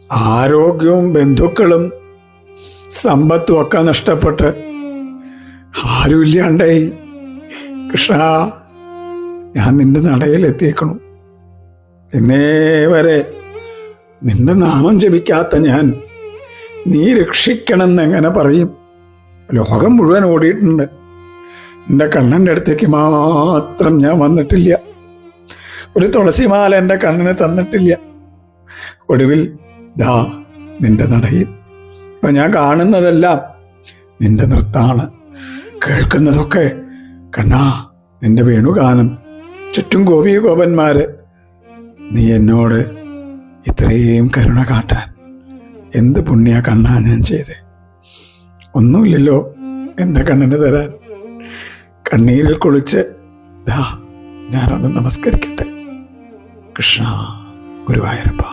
ആരോഗ്യവും ബന്ധുക്കളും സമ്പത്തും ഒക്കെ നഷ്ടപ്പെട്ട് ആരുമില്ലാണ്ടായി. കൃഷ്ണ, ഞാൻ നിന്റെ നടയിലെത്തിയേക്കണു. ഇന്നേ വരെ നിന്റെ നാമം ജപിക്കാത്ത ഞാൻ നീ രക്ഷിക്കണമെന്ന് എങ്ങനെ പറയും? ലോകം മുഴുവൻ ഓടിയിട്ടുണ്ട്, എൻ്റെ കണ്ണൻ്റെ അടുത്തേക്ക് മാത്രം ഞാൻ വന്നിട്ടില്ല. ഒരു തുളസിമാല എൻ്റെ കണ്ണിന് തന്നിട്ടില്ല. ഒടുവിൽ ദാ നിന്റെ നടയിൽ ഇപ്പം ഞാൻ കാണുന്നതെല്ലാം നിന്റെ നൃത്താണ്, കേൾക്കുന്നതൊക്കെ കണ്ണാ നിന്റെ വേണുഗാനം, ചുറ്റും ഗോപന്മാര്. നീ എന്നോട് ഇത്രയും കരുണ കാട്ടാൻ എന്ത് പുണ്യ കണ്ണാ ഞാൻ ചെയ്തേ? ഒന്നുമില്ലല്ലോ എൻ്റെ കണ്ണിന് തരാൻ. കണ്ണീരിൽ കുളിച്ച് ദാ ഞാനൊന്ന് നമസ്കരിക്കട്ടെ. കൃഷ്ണ, ഗുരുവായൂരപ്പ.